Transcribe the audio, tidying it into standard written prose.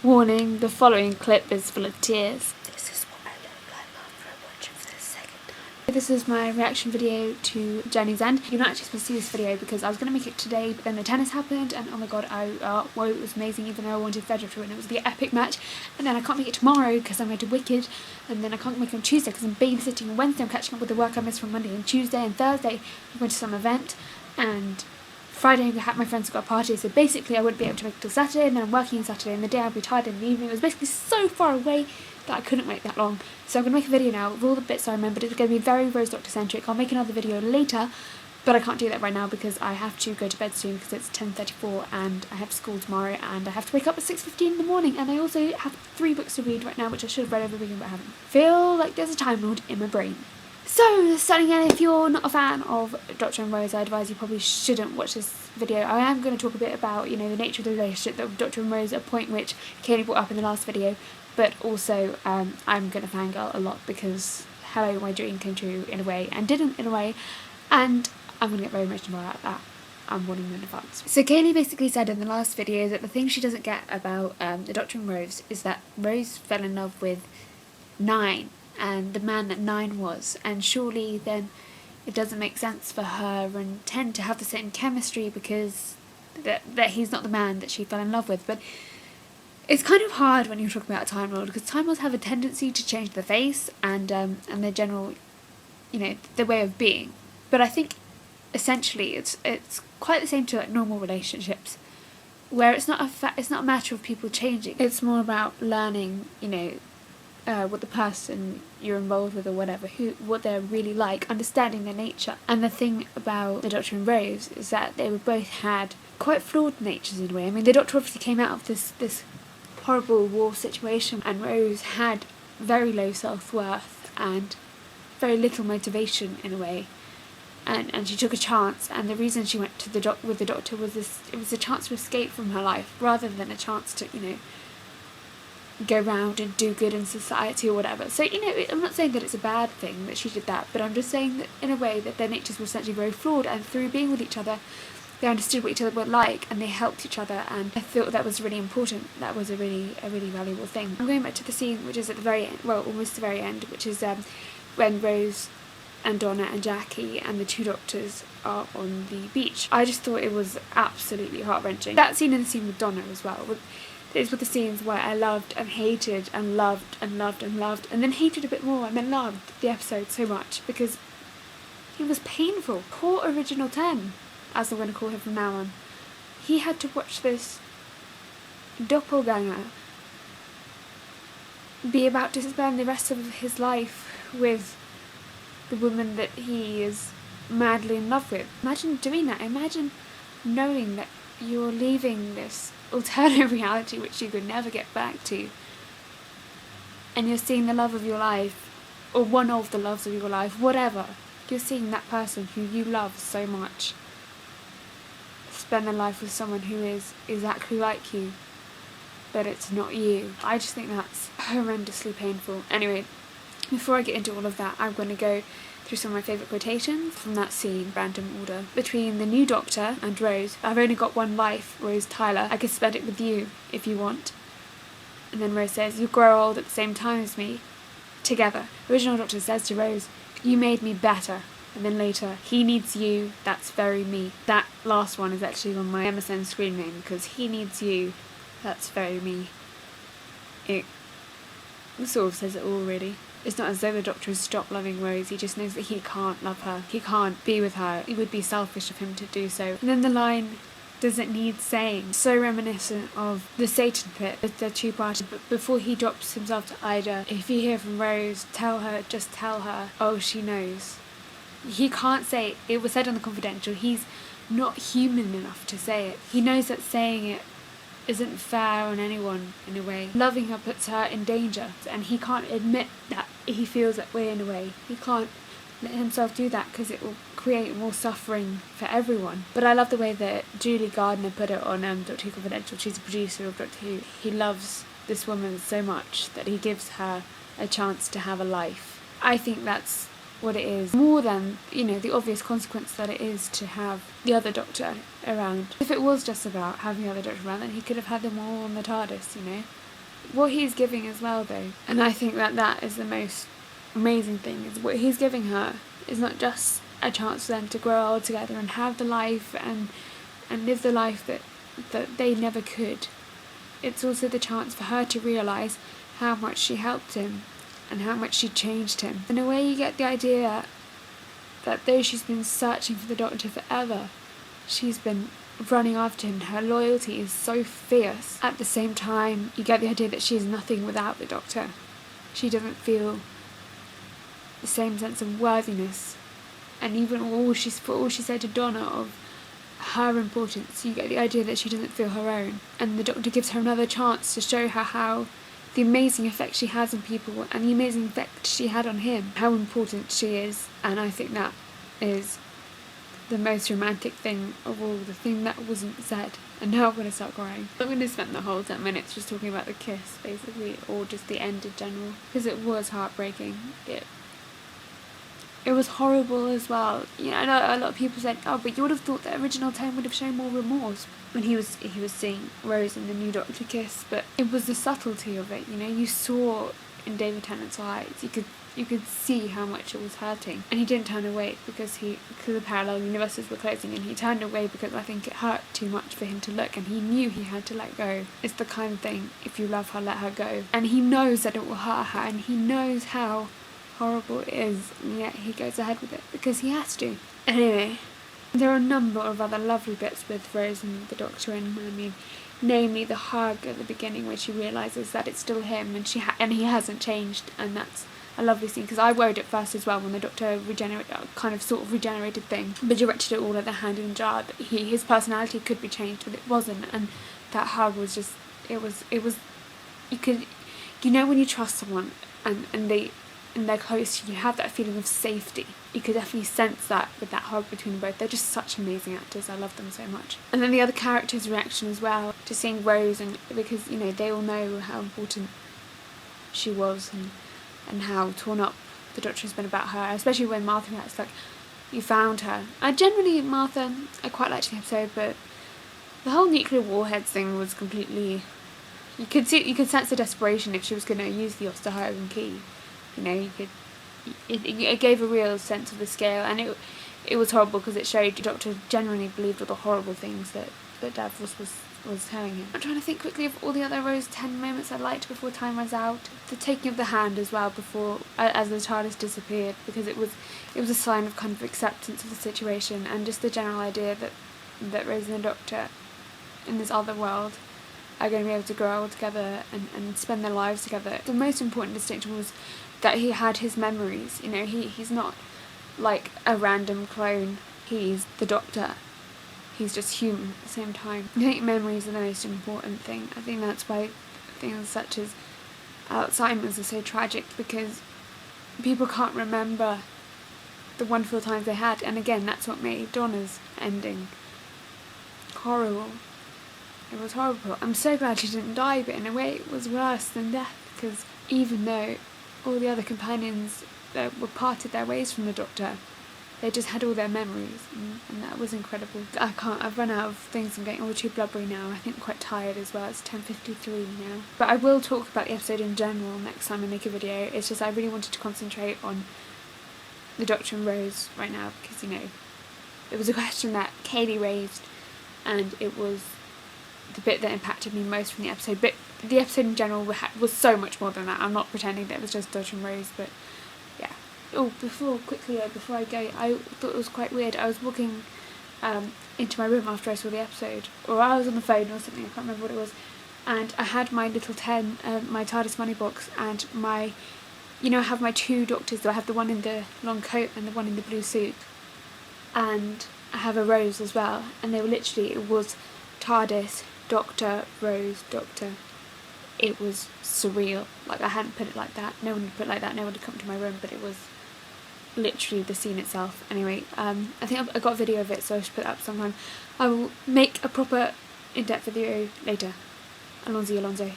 Warning, the following clip is full of tears. This is what I look like after I watch it for the second time. This is my reaction video to Journey's End. You're not actually supposed to see this video because I was going to make it today, but then the tennis happened and oh my god, well, it was amazing even though I wanted Federer to win. It was the epic match, and then I can't make it tomorrow because I'm going to Wicked, and then I can't make it on Tuesday because I'm babysitting on Wednesday. I'm catching up with the work I missed from Monday and Tuesday, and Thursday I'm going to some event, and Friday my friends got a party, so basically I wouldn't be able to make it till Saturday, and then I'm working on Saturday, and the day I'll be tired in the evening. It was basically so far away that I couldn't wait that long. So I'm going to make a video now with all the bits I remembered. It's going to be very Rose Doctor centric. I'll make another video later, but I can't do that right now because I have to go to bed soon because it's 10:34 and I have school tomorrow and I have to wake up at 6:15 in the morning, and I also have 3 books to read right now which I should have read over the weekend but I haven't. Feel like there's a Time Lord in my brain. So, starting again, if you're not a fan of Doctor and Rose, I advise you probably shouldn't watch this video. I am going to talk a bit about, the nature of the relationship of Doctor and Rose, a point which Kaylee brought up in the last video, but also I'm going to fangirl a lot because hello, my dream came true in a way and didn't in a way, and I'm going to get very emotional about that. I'm warning you in advance. So Kaylee basically said in the last video that the thing she doesn't get about the Doctor and Rose is that Rose fell in love with 9. And the man that 9 was, and surely then it doesn't make sense for her and 10 to have the same chemistry because that he's not the man that she fell in love with. But it's kind of hard when you're talking about a Time Lord because Time Lords have a tendency to change their face and their general, their way of being. But I think essentially it's quite the same to like normal relationships, where it's not a matter of people changing. It's more about learning, what the person you're involved with or whatever, what they're really like, understanding their nature. And the thing about the Doctor and Rose is that they both had quite flawed natures in a way. I mean, the Doctor obviously came out of this horrible war situation, and Rose had very low self-worth and very little motivation in a way. And she took a chance, and the reason she went to with the Doctor was it was a chance to escape from her life rather than a chance to, go around and do good in society or whatever. So, I'm not saying that it's a bad thing that she did that, but I'm just saying that in a way that their natures were essentially very flawed, and through being with each other, they understood what each other were like, and they helped each other, and I thought that was really important. That was a really valuable thing. I'm going back to the scene which is at the very end, well, almost the very end, which is when Rose and Donna and Jackie and the 2 doctors are on the beach. I just thought it was absolutely heart-wrenching. That scene and the scene with Donna as well. These were the scenes where I loved and hated and loved and loved and loved and then hated a bit more and then loved the episode so much because it was painful. Poor Original 10, as I'm going to call him from now on. He had to watch this doppelganger be about to spend the rest of his life with the woman that he is madly in love with. Imagine doing that. Imagine knowing that you're leaving this alternate reality which you could never get back to, and you're seeing the love of your life, or one of the loves of your life, whatever. You're seeing that person who you love so much spend their life with someone who is exactly like you, but it's not you. I just think that's horrendously painful. Anyway, before I get into all of that, I'm going to go through some of my favourite quotations from that scene, random order. Between the new Doctor and Rose, I've only got one life, Rose Tyler. I could spend it with you if you want. And then Rose says, you grow old at the same time as me. Together. Original Doctor says to Rose, you made me better. And then later, he needs you, that's very me. That last one is actually on my MSN screen name because he needs you, that's very me. It sort of says it all really. It's not as though the Doctor has stopped loving Rose, he just knows that he can't love her. He can't be with her. It would be selfish of him to do so. And then the line doesn't need saying. So reminiscent of the Satan pit, the 2-parter. But before he drops himself to Ida, if you hear from Rose, tell her, just tell her, oh, she knows. He can't say, it was said on the confidential, he's not human enough to say it. He knows that saying it isn't fair on anyone in a way. Loving her puts her in danger, and he can't admit that he feels that way in a way. He can't let himself do that because it will create more suffering for everyone. But I love the way that Julie Gardner put it on Doctor Who Confidential. She's a producer of Doctor Who. He loves this woman so much that he gives her a chance to have a life. I think that's what it is, more than, the obvious consequence that it is to have the other Doctor around. If it was just about having the other Doctor around, then he could have had them all on the TARDIS, what he's giving as well, though, and I think that is the most amazing thing, is what he's giving her is not just a chance for them to grow old together and have the life and live the life that they never could. It's also the chance for her to realise how much she helped him and how much she changed him. In a way, you get the idea that though she's been searching for the Doctor forever, she's been running after him. Her loyalty is so fierce. At the same time, you get the idea that she is nothing without the Doctor. She doesn't feel the same sense of worthiness. And even all she said to Donna of her importance, you get the idea that she doesn't feel her own. And the Doctor gives her another chance to show her how the amazing effect she has on people and the amazing effect she had on him, how important she is. And I think that is the most romantic thing of all, the thing that wasn't said. And now I'm going to start crying. I'm going to spend the whole 10 minutes just talking about the kiss, basically, or just the end in general, because it was heartbreaking. It was horrible as well. You know, I know a lot of people said, oh, but you would have thought the original tone would have shown more remorse when he was seeing Rose and the new Doctor kiss, but it was the subtlety of it. You know, you saw in David Tennant's eyes, you could see how much it was hurting, and he didn't turn away because the parallel universes were closing, and he turned away because I think it hurt too much for him to look, and he knew he had to let go. It's the kind of thing, if you love her, let her go, and he knows that it will hurt her, and he knows how horrible it is, and yet he goes ahead with it because he has to. Anyway, there are a number of other lovely bits with Rose and the Doctor, and I mean, namely the hug at the beginning where she realises that it's still him, and he hasn't changed, and that's a lovely scene, because I worried at first as well when the Doctor regenerated thing, but directed it all at the hand in jar, that his personality could be changed, but it wasn't. And that hug was just, it was you know when you trust someone and they're close to you, you have that feeling of safety. You could definitely sense that with that hug between them both. They're just such amazing actors. I love them so much. And then the other characters' reaction as well to seeing Rose, and because, you know, they all know how important she was and how torn up the Doctor has been about her, especially when Martha reacts like, you found her. Martha, I quite liked the episode, but the whole nuclear warheads thing was completely, you could sense the desperation if she was going to use the Osterhagen key. You know, it gave a real sense of the scale, and it was horrible because it showed the Doctor genuinely believed all the horrible things that Davros was telling him. I'm trying to think quickly of all the other Rose 10 moments I liked before time runs out. The taking of the hand as well before, as the TARDIS disappeared, because it was a sign of kind of acceptance of the situation, and just the general idea that Rose and the Doctor in this other world are going to be able to grow old together and spend their lives together. The most important distinction was that he had his memories. You know, he's not like a random clone. He's the Doctor. He's just human at the same time. I think memories are the most important thing. I think that's why things such as Alzheimer's are so tragic, because people can't remember the wonderful times they had. And again, that's what made Donna's ending horrible. It was horrible. I'm so glad she didn't die, but in a way it was worse than death, because even though all the other companions were parted their ways from the Doctor, they just had all their memories, and that was incredible. I've run out of things. I'm getting all too blubbery now. I think I'm quite tired as well. It's 10:53 now. But I will talk about the episode in general next time I make a video. It's just I really wanted to concentrate on the Doctor and Rose right now, because, you know, it was a question that Kaylee raised, and it was the bit that impacted me most from the episode. But the episode in general was so much more than that. I'm not pretending that it was just Doctor and Rose, but yeah. Oh, before I go, I thought it was quite weird. I was walking into my room after I saw the episode, or I was on the phone or something, I can't remember what it was, and I had my little my TARDIS money box, and I have my two Doctors. So I have the one in the long coat and the one in the blue suit, and I have a Rose as well, and they were literally, it was TARDIS, Doctor, Rose, Doctor. It was surreal. Like, I hadn't put it like that. No one had put it like that. No one had come to my room, but it was literally the scene itself. Anyway, I think I got a video of it, so I should put it up sometime. I will make a proper in-depth video later. Alonso.